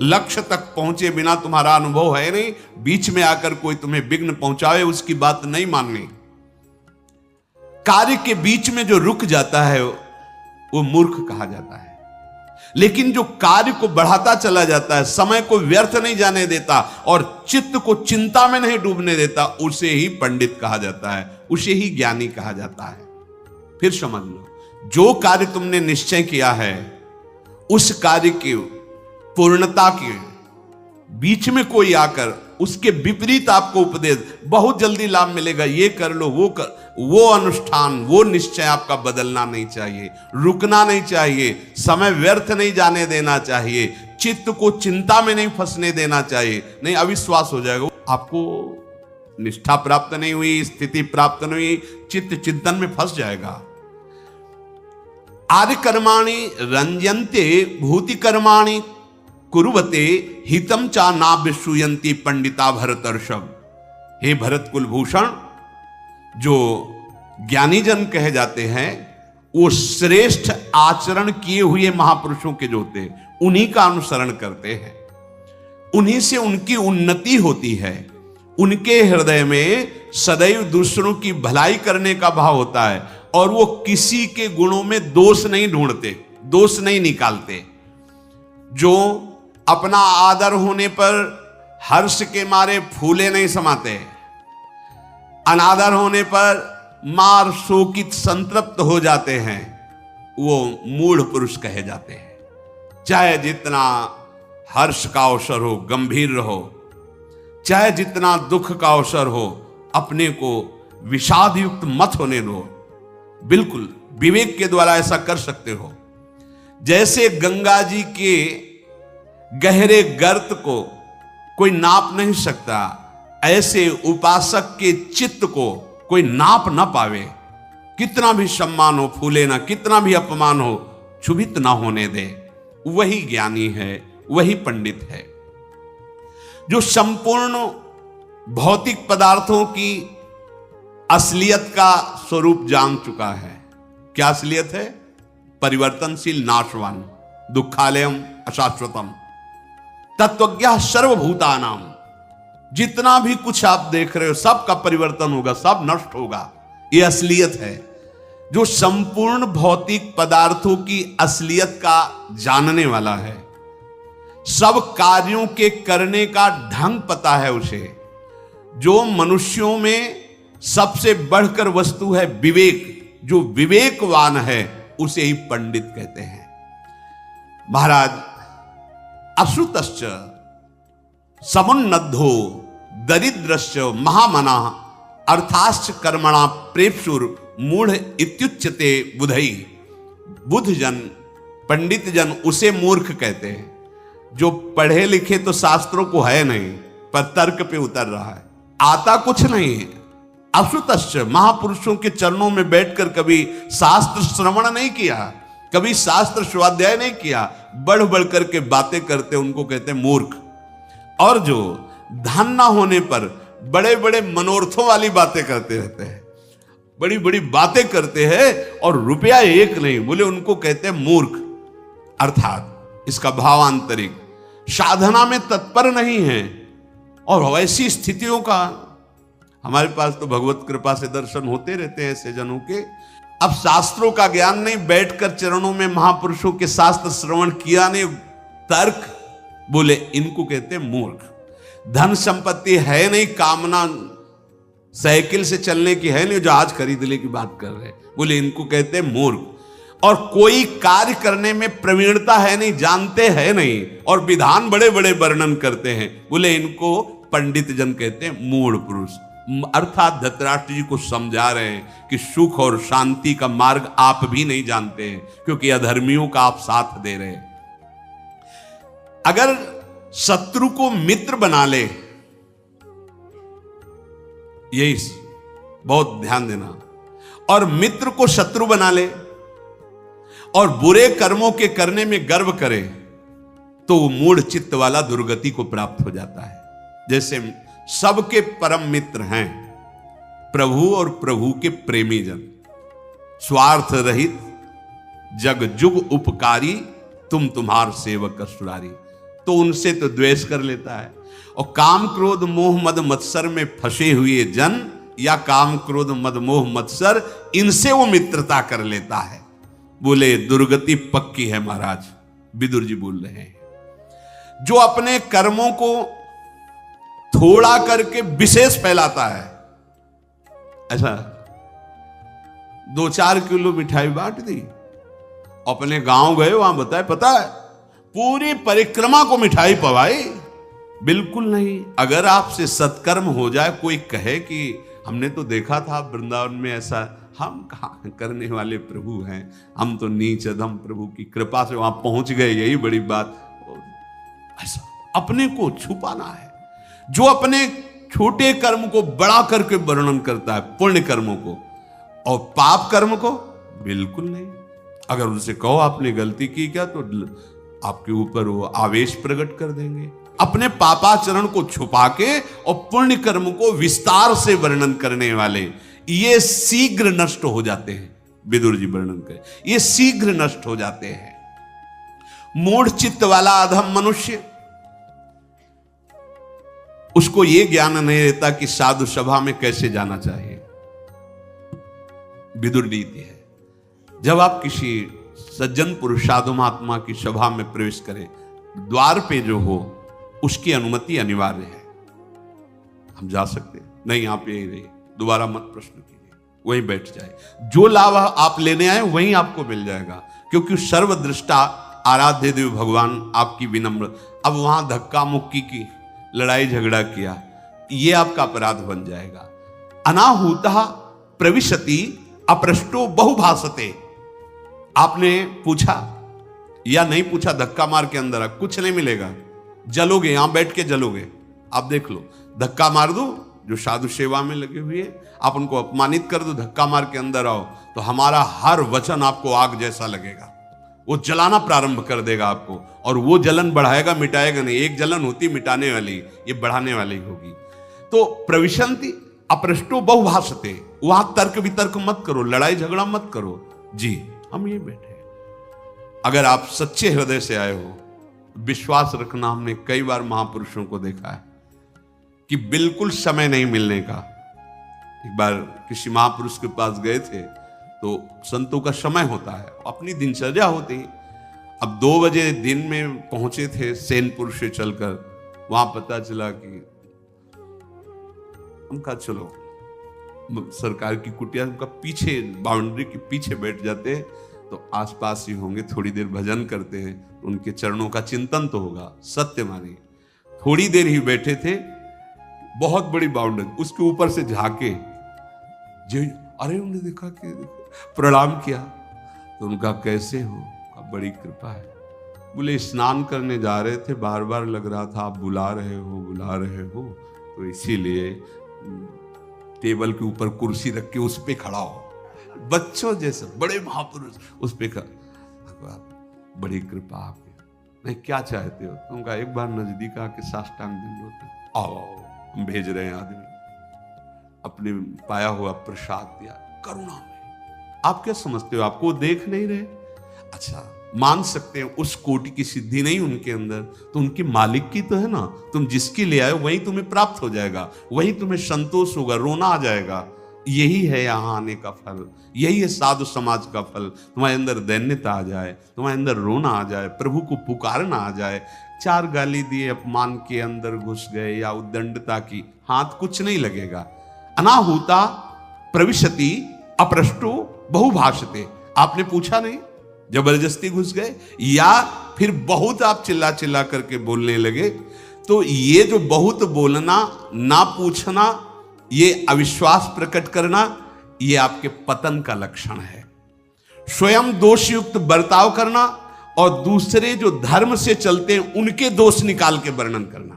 लक्ष्य तक पहुंचे बिना तुम्हारा अनुभव है नहीं, बीच में आकर कोई तुम्हें विघ्न पहुंचावे उसकी बात नहीं माननी। कार्य के बीच में जो रुक जाता है वो मूर्ख कहा जाता है। लेकिन जो कार्य को बढ़ाता चला जाता है, समय को व्यर्थ नहीं जाने देता और चित्त को चिंता में नहीं डूबने देता, उसे ही पंडित कहा जाता है, उसे ही ज्ञानी कहा जाता है। फिर समझ लो, जो कार्य तुमने निश्चय किया है, उस कार्य की पूर्णता के बीच में कोई आकर उसके विपरीत आपको उपदेश, बहुत जल्दी लाभ मिलेगा, ये कर लो, वो कर, वो अनुष्ठान, वो निश्चय आपका बदलना नहीं चाहिए, रुकना नहीं चाहिए, समय व्यर्थ नहीं जाने देना चाहिए, चित्त को चिंता में नहीं फंसने देना चाहिए, नहीं अविश्वास हो जाएगा, आपको निष्ठा प्राप्त नहीं हुई, स्थिति प्राप्त नहीं हुई, चित्त चिंतन में फंस जाएगा। आर्य कर्माणि रंजन्ते भूति कर्माणि कुरुवते हितम चा ना विश्रूयन्ति पंडिता भरतर्षभ। हे भरत कुलभूषण, जो ज्ञानी जन कहे जाते हैं, वो श्रेष्ठ आचरण किए हुए महापुरुषों के जो होते हैं, उन्हीं का अनुसरण करते हैं, उन्हीं से उनकी उन्नति होती है। उनके हृदय में सदैव दूसरों की भलाई करने का भाव होता है और वो किसी के गुणों में दोष नहीं ढूंढते, दोष नहीं निकालते। जो अपना आदर होने पर हर्ष के मारे फूले नहीं समाते, अनादर होने पर मार शोकित संतृप्त हो जाते हैं, वो मूढ़ पुरुष कहे जाते हैं। चाहे जितना हर्ष का अवसर हो, गंभीर रहो, चाहे जितना दुख का अवसर हो, अपने को विषाद युक्त मत होने दो। बिल्कुल विवेक के द्वारा ऐसा कर सकते हो। जैसे गंगा जी के गहरे गर्त को कोई नाप नहीं सकता, ऐसे उपासक के चित्त को कोई नाप ना पावे। कितना भी सम्मान हो फूले ना, कितना भी अपमान हो क्षुभित ना होने दे। वही ज्ञानी है, वही पंडित है जो संपूर्ण भौतिक पदार्थों की असलियत का स्वरूप जान चुका है। क्या असलियत है? परिवर्तनशील, नाशवान, दुखालयम, अशाश्वतम, तत्वज्ञ सर्वभूतानाम। जितना भी कुछ आप देख रहे हो सबका परिवर्तन होगा, सब नष्ट होगा। यह असलियत है। जो संपूर्ण भौतिक पदार्थों की असलियत का जानने वाला है, सब कार्यों के करने का ढंग पता है उसे। जो मनुष्यों में सबसे बढ़कर वस्तु है विवेक, जो विवेकवान है उसे ही पंडित कहते हैं। महाराज, अश्रुतश्च समुन्नद्धो दरिद्रश्च महामना अर्थाश्च कर्मणा प्रेप्सुर मूढ़ इत्युच्यते बुधई। बुध जन, पंडित जन उसे मूर्ख कहते हैं जो पढ़े लिखे तो शास्त्रों को है नहीं, पर तर्क पे उतर रहा है, आता कुछ नहीं है। अश्रुतश्च, महापुरुषों के चरणों में बैठकर कभी शास्त्र श्रवण नहीं किया, कभी शास्त्र स्वाध्याय नहीं किया, बढ़ बढ़ करके बातें करते, उनको कहते हैं मूर्ख। और जो धन ना होने पर बड़े बड़े मनोरथों वाली बातें करते रहते हैं, बड़ी बड़ी बातें करते हैं और रुपया एक नहीं, बोले उनको कहते हैं मूर्ख। अर्थात इसका भावांतरिक, साधना में तत्पर नहीं है। और ऐसी स्थितियों का हमारे पास तो भगवत कृपा से दर्शन होते रहते हैं ऐसे जनों के। अब शास्त्रों का ज्ञान नहीं, बैठकर चरणों में महापुरुषों के शास्त्र श्रवण किया नहीं, तर्क, बोले इनको कहते हैं मूर्ख। धन संपत्ति है नहीं, कामना साइकिल से चलने की है नहीं, जो आज खरीदने की बात कर रहे हैं, बोले इनको कहते हैं मूर्ख। और कोई कार्य करने में प्रवीणता है नहीं, जानते हैं नहीं, और विधान बड़े बड़े वर्णन करते हैं, बोले इनको पंडित जन कहते हैं मूढ़ पुरुष। अर्थात धृतराष्ट्र जी को समझा रहे हैं कि सुख और शांति का मार्ग आप भी नहीं जानते हैं, क्योंकि अधर्मियों का आप साथ दे रहे हैं। अगर शत्रु को मित्र बना ले, यही बहुत ध्यान देना, और मित्र को शत्रु बना ले और बुरे कर्मों के करने में गर्व करे, तो वो मूढ़ चित्त वाला दुर्गति को प्राप्त हो जाता है। जैसे सबके परम मित्र हैं प्रभु और प्रभु के प्रेमी जन, स्वार्थ रहित जग जुग उपकारी, तुम तुम्हार सेवक असुरारी। तो उनसे तो द्वेष कर लेता है। और काम क्रोध मोह मद मत्सर में फंसे हुए जन, या काम क्रोध मद मोह मत्सर, इनसे वो मित्रता कर लेता है। बोले दुर्गति पक्की है महाराज, विदुर जी बोल रहे हैं। जो अपने कर्मों को थोड़ा करके विशेष फैलाता है, ऐसा 2-4 किलो मिठाई बांट दी, अपने गांव गए, वहां बताए पता है पूरी परिक्रमा को मिठाई पवाई, बिल्कुल नहीं। अगर आपसे सत्कर्म हो जाए, कोई कहे कि हमने तो देखा था वृंदावन में ऐसा, हम कहाँ करने वाले प्रभु हैं, हम तो नीच अधम प्रभु की कृपा से वहां पहुंच गए, यही बड़ी बात। ऐसा अपने को छुपाना है। जो अपने छोटे कर्म को बड़ा करके वर्णन करता है, पुण्य कर्मों को, और पाप कर्म को बिल्कुल नहीं। अगर उनसे कहो आपने गलती की क्या, तो आपके ऊपर वो आवेश प्रकट कर देंगे। अपने पापाचरण को छुपा के और पुण्य कर्म को विस्तार से वर्णन करने वाले ये शीघ्र नष्ट हो जाते हैं। विदुर जी वर्णन करें, ये शीघ्र नष्ट हो जाते हैं। मूढ़ चित्त वाला अधम मनुष्य, उसको ये ज्ञान नहीं रहता कि साधु सभा में कैसे जाना चाहिए। विदुर नीति है, जब आप किसी सज्जन पुरुष साधु महात्मा की सभा में प्रवेश करें, द्वार पे जो हो उसकी अनुमति अनिवार्य है। हम जा सकते नहीं, आप यही रहिए, दोबारा मत प्रश्न कीजिए, वहीं बैठ जाए। जो लाभ आप लेने आए वहीं आपको मिल जाएगा, क्योंकि सर्वदृष्टा आराध्य देव भगवान आपकी विनम्र, अब वहां धक्का मुक्की की लड़ाई झगड़ा किया, ये आपका अपराध बन जाएगा। अनाहूता प्रविशति अपृष्टो बहुभाषते। आपने पूछा या नहीं पूछा, धक्का मार के अंदर कुछ नहीं मिलेगा, जलोगे, यहां बैठ के जलोगे। आप देख लो, धक्का मार दो, जो साधु सेवा में लगे हुए आप उनको अपमानित कर दो, धक्का मार के अंदर आओ, तो हमारा हर वचन आपको आग जैसा लगेगा, वो जलाना प्रारंभ कर देगा आपको, और वो जलन बढ़ाएगा, मिटाएगा नहीं। एक जलन होती मिटाने वाली, ये बढ़ाने वाली होगी। तो प्रविशंति अपृष्टो बहुभाषते, वहां तर्क वितर्क मत करो, लड़ाई झगड़ा मत करो। जी हम ये बैठे, अगर आप सच्चे हृदय से आए हो, विश्वास रखना, हमने कई बार महापुरुषों को देखा है कि बिल्कुल समय नहीं मिलने का। एक बार किसी महापुरुष के पास गए थे, तो संतों का समय होता है, अपनी दिनचर्या होती है। अब 2 बजे दिन में पहुंचे थे सैनपुर से चलकर, वहां पता चला कि उनका चलो सरकार की कुटिया उनका पीछे, बाउंड्री के पीछे बैठ जाते हैं, तो आसपास ही होंगे, थोड़ी देर भजन करते हैं, उनके चरणों का चिंतन तो होगा। सत्य मानिए, थोड़ी देर ही बैठे थे, बहुत बड़ी बाउंड्री, उसके ऊपर से झांके, जो अरे उन्होंने देखा कि प्रणाम किया, तो उनका कैसे हो, बड़ी कृपा है। बोले स्नान करने जा रहे थे, बार बार लग रहा था आप बुला रहे हो, तो इसीलिए टेबल के ऊपर कुर्सी रख के उस पे खड़ा हो, बच्चों जैसे बड़े महापुरुष उस पे बड़ी कृपा आपकी, नहीं क्या चाहते हो? उनका एक बार नजदीक आके साष्टांग दंडवत, आओ हम भेज रहे हैं आदमी, अपने पाया हुआ प्रसाद दिया करुणा में। आप क्या समझते हो, आपको देख नहीं रहे? अच्छा मान सकते हैं उस कोटि की सिद्धि नहीं उनके अंदर, तो उनके मालिक की तो है ना, तुम जिसकी ले आए वही तुम्हें प्राप्त हो जाएगा, वही तुम्हें संतोष होगा, रोना आ जाएगा। यही है यहाँ आने का फल, यही है साधु समाज का फल। तुम्हारे अंदर दैन्यता आ जाए, तुम्हारे अंदर रोना आ जाए, प्रभु को पुकारना आ जाए। 4 गाली दिए, अपमान के अंदर घुस गए या उद्दंडता की, हाथ कुछ नहीं लगेगा। अनाहूता प्रविशति अपृष्टो बहुभाषते, आपने पूछा नहीं, जबरदस्ती घुस गए, या फिर बहुत आप चिल्ला चिल्ला करके बोलने लगे। तो ये जो बहुत बोलना, ना पूछना, ये अविश्वास प्रकट करना, ये आपके पतन का लक्षण है। स्वयं दोषयुक्त बर्ताव करना और दूसरे जो धर्म से चलते हैं उनके दोष निकाल के वर्णन करना,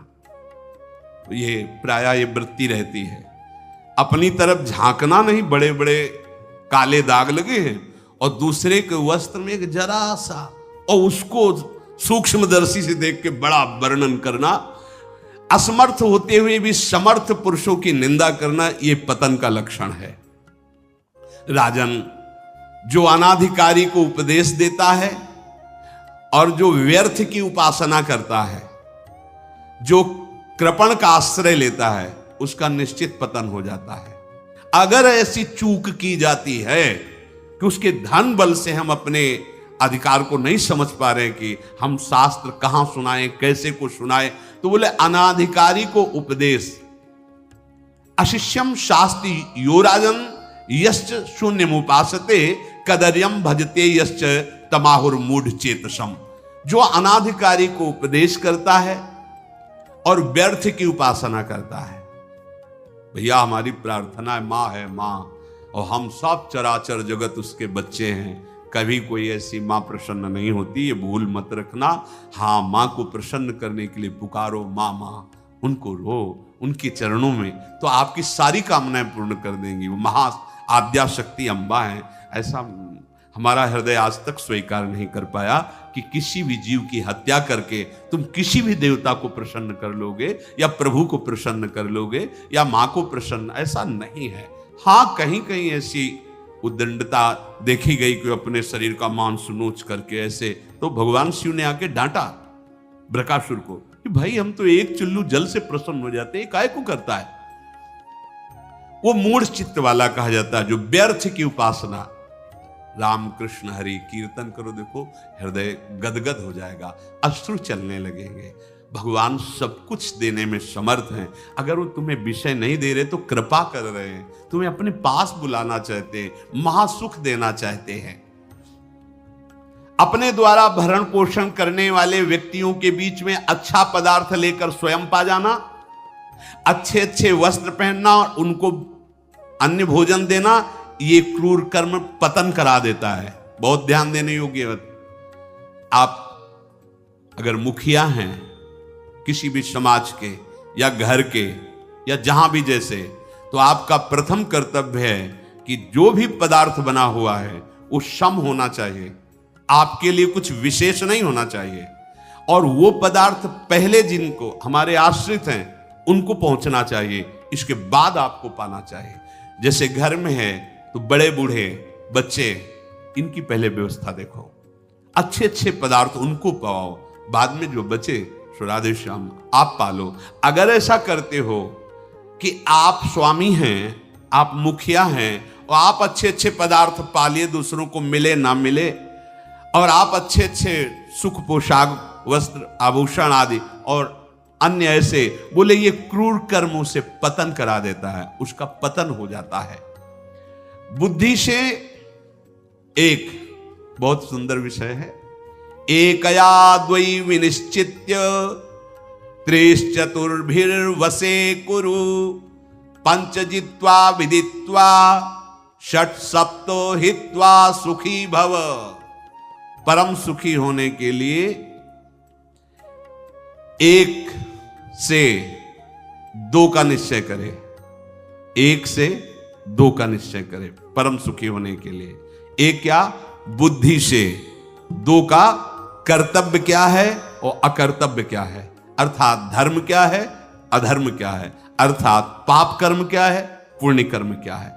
तो ये प्रायः ये वृत्ति रहती है। अपनी तरफ झांकना नहीं, बड़े बड़े काले दाग लगे हैं और दूसरे के वस्त्र में एक जरा सा, और उसको सूक्ष्मदर्शी से देख के बड़ा वर्णन करना, असमर्थ होते हुए भी समर्थ पुरुषों की निंदा करना, यह पतन का लक्षण है। राजन, जो अनाधिकारी को उपदेश देता है और जो व्यर्थ की उपासना करता है, जो कृपण का आश्रय लेता है, उसका निश्चित पतन हो जाता है। अगर ऐसी चूक की जाती है कि उसके धन बल से हम अपने अधिकार को नहीं समझ पा रहे कि हम शास्त्र कहां सुनाएं, कैसे को सुनाएं, तो बोले अनाधिकारी को उपदेश, अशिष्यम शास्ति यो राजन यश्च शून्यमुपासते कदर्यम भजते यश्च तमाहुर मूढ़ चेतसम। जो अनाधिकारी को उपदेश करता है और व्यर्थ की उपासना करता है, भैया हमारी प्रार्थना है माँ, और हम सब चराचर जगत उसके बच्चे हैं, कभी कोई ऐसी माँ प्रसन्न नहीं होती, ये भूल मत रखना। हाँ, माँ को प्रसन्न करने के लिए पुकारो, माँ, उनको रो, उनके चरणों में, तो आपकी सारी कामनाएं पूर्ण कर देंगी। वो महा आद्या शक्ति अम्बा है। ऐसा हमारा हृदय आज तक स्वीकार नहीं कर पाया कि किसी भी जीव की हत्या करके तुम किसी भी देवता को प्रसन्न कर लोगे या प्रभु को प्रसन्न कर लोगे या माँ को प्रसन्न, ऐसा नहीं है। हाँ, कहीं कहीं ऐसी उद्दंडता देखी गई कि अपने शरीर का मांस नोच करके ऐसे, तो भगवान शिव ने आके डांटा बृकासुर को कि भाई हम तो एक चुल्लू जल से प्रसन्न हो जाते हैं, काहे को करता है? वो मूढ़ चित्त वाला कहा जाता है, जो व्यर्थ की उपासना। राम कृष्ण हरि कीर्तन करो, देखो हृदय गदगद हो जाएगा, अश्रु चलने लगेंगे। भगवान सब कुछ देने में समर्थ हैं। अगर वो तुम्हें विषय नहीं दे रहे तो कृपा कर रहे हैं, तुम्हें अपने पास बुलाना चाहते हैं, महासुख देना चाहते हैं। अपने द्वारा भरण पोषण करने वाले व्यक्तियों के बीच में अच्छा पदार्थ लेकर स्वयं पा जाना, अच्छे अच्छे वस्त्र पहनना और उनको अन्य भोजन देना, ये क्रूर कर्म पतन करा देता है। बहुत ध्यान देने योग्य बात। आप अगर मुखिया हैं किसी भी समाज के या घर के या जहां भी जैसे, तो आपका प्रथम कर्तव्य है कि जो भी पदार्थ बना हुआ है वो सम होना चाहिए, आपके लिए कुछ विशेष नहीं होना चाहिए, और वो पदार्थ पहले जिनको हमारे आश्रित हैं उनको पहुंचना चाहिए, इसके बाद आपको पाना चाहिए। जैसे घर में है तो बड़े बूढ़े बच्चे, इनकी पहले व्यवस्था देखो, अच्छे अच्छे पदार्थ उनको पाओ, बाद में जो बचे सो राधे श्याम आप पालो। अगर ऐसा करते हो कि आप स्वामी हैं, आप मुखिया हैं और आप अच्छे अच्छे पदार्थ पालिए, दूसरों को मिले ना मिले, और आप अच्छे अच्छे सुख पोशाक वस्त्र आभूषण आदि और अन्य ऐसे, बोले ये क्रूर कर्मों से पतन करा देता है, उसका पतन हो जाता है। बुद्धि से एक बहुत सुंदर विषय है, एकया द्वै विनिश्चित्य त्रिश्चतुर्भिर्वसे कुरु पंच जित्वा विदित्वा षट सप्तो हित्वा सुखी भव। परम सुखी होने के लिए एक से दो का निश्चय करे, एक से दो का निश्चय करे परम सुखी होने के लिए। एक क्या? बुद्धि से। दो का कर्तव्य क्या है और अकर्तव्य क्या है, अर्थात धर्म क्या है अधर्म क्या है, अर्थात पाप कर्म क्या है पुण्य कर्म क्या है।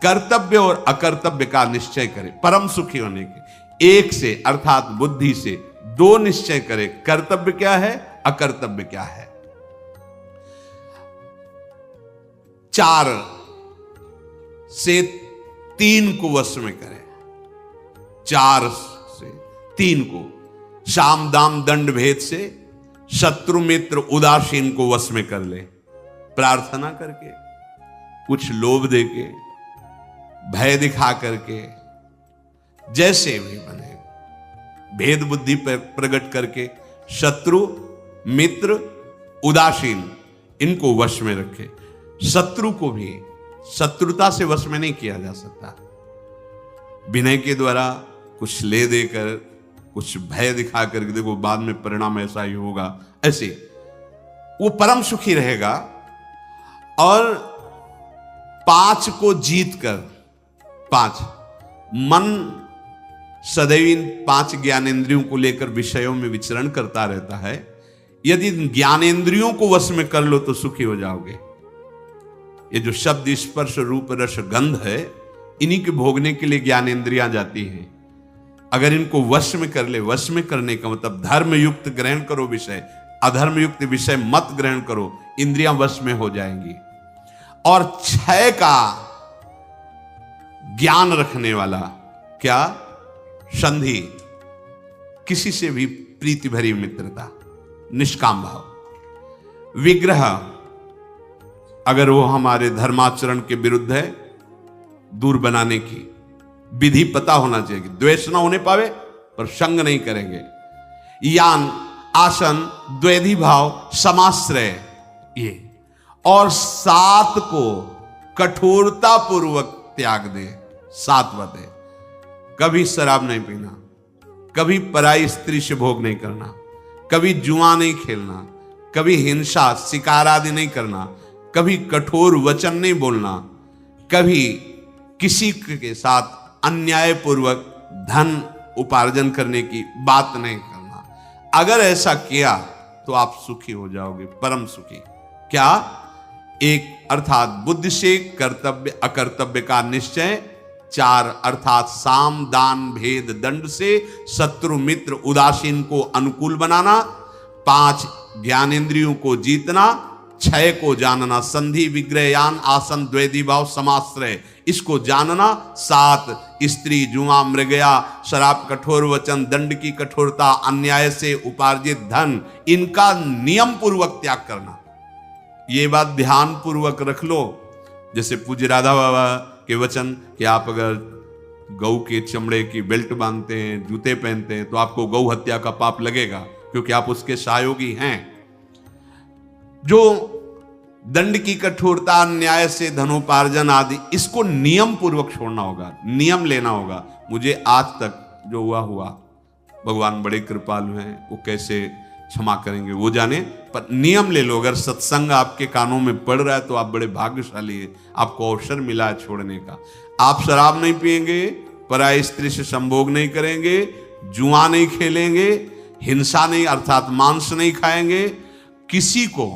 कर्तव्य और अकर्तव्य का निश्चय करे परम सुखी होने के। एक से अर्थात बुद्धि से दो निश्चय करे, कर्तव्य क्या है अकर्तव्य क्या है। चार से तीन को वश में करे, चार से तीन को, साम दाम दंड भेद से शत्रु मित्र उदासीन को वश में कर ले। प्रार्थना करके, कुछ लोभ देके, भय दिखा करके, जैसे भी बने, भेद बुद्धि पर प्रकट करके शत्रु मित्र उदासीन इनको वश में रखे। शत्रु को भी शत्रुता से वश में नहीं किया जा सकता, विनय के द्वारा कुछ ले देकर, कुछ भय दिखा करके, देखो बाद में परिणाम ऐसा ही होगा, ऐसे वो परम सुखी रहेगा। और पांच को जीत कर, पांच मन सदैव इन पांच ज्ञानेंद्रियों को लेकर विषयों में विचरण करता रहता है। यदि ज्ञानेंद्रियों को वश में कर लो तो सुखी हो जाओगे। ये जो शब्द स्पर्श रूप रस गंध है, इन्हीं के भोगने के लिए ज्ञानेंद्रियां जाती हैं। अगर इनको वश में कर ले, वश में करने का मतलब धर्म युक्त ग्रहण करो विषय, अधर्म युक्त विषय मत ग्रहण करो, इंद्रियां वश में हो जाएंगी। और छह का ज्ञान रखने वाला क्या? संधि, किसी से भी प्रीति भरी मित्रता, निष्काम भाव। विग्रह, अगर वो हमारे धर्माचरण के विरुद्ध है, दूर बनाने की विधि पता होना चाहिए, द्वेष ना होने पावे पर संग नहीं करेंगे। यान, आसन, द्वैधी भाव, समाश्रय, ये। और सात को कठोरता पूर्वक त्याग दे। सात बातें, कभी शराब नहीं पीना, कभी पराई स्त्री से भोग नहीं करना, कभी जुआ नहीं खेलना, कभी हिंसा शिकार आदि नहीं करना, कभी कठोर वचन नहीं बोलना, कभी किसी के साथ अन्यायपूर्वक धन उपार्जन करने की बात नहीं करना। अगर ऐसा किया तो आप सुखी हो जाओगे, परम सुखी। क्या? एक अर्थात बुद्धि से कर्तव्य अकर्तव्य का निश्चय। चार अर्थात साम दान भेद दंड से शत्रु मित्र उदासीन को अनुकूल बनाना। पांच ज्ञानेंद्रियों को जीतना। छह को जानना, संधि विग्रह यान आसन द्वैधी भाव समाश्रय, इसको जानना। सात स्त्री जुआ मृगया शराब कठोर वचन दंड की कठोरता अन्याय से उपार्जित धन, इनका नियम पूर्वक त्याग करना। ये बात ध्यान पूर्वक रख लो। जैसे पूज्य राधा बाबा के वचन कि आप अगर गऊ के चमड़े की बेल्ट बांधते हैं, जूते पहनते हैं, तो आपको गौ हत्या का पाप लगेगा क्योंकि आप उसके सहयोगी हैं। जो दंड की कठोरता, न्याय से धनोपार्जन आदि, इसको नियम पूर्वक छोड़ना होगा, नियम लेना होगा। मुझे आज तक जो हुआ, भगवान बड़े कृपालु हैं, वो कैसे क्षमा करेंगे वो जाने, पर नियम ले लो। अगर सत्संग आपके कानों में पड़ रहा है तो आप बड़े भाग्यशाली है, आपको अवसर मिला है छोड़ने का। आप शराब नहीं पिएंगे, पराई स्त्री से संभोग नहीं करेंगे, जुआ नहीं खेलेंगे, हिंसा नहीं अर्थात मांस नहीं खाएंगे, किसी को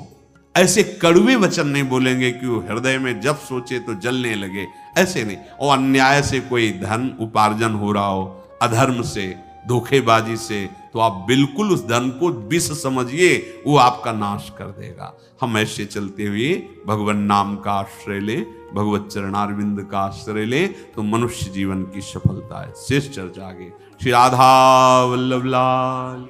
ऐसे कड़वे वचन नहीं बोलेंगे कि वो हृदय में जब सोचे तो जलने लगे, ऐसे नहीं। और अन्याय से कोई धन उपार्जन हो रहा हो, अधर्म से, धोखेबाजी से, तो आप बिल्कुल उस धन को विष समझिए, वो आपका नाश कर देगा। हम ऐसे चलते हुए भगवान नाम का आश्रय लें, भगवत चरणारविंद का आश्रय लें, तो मनुष्य जीवन की सफलता है। शेष चर्चा आगे। श्री राधा वल्लभ लाल।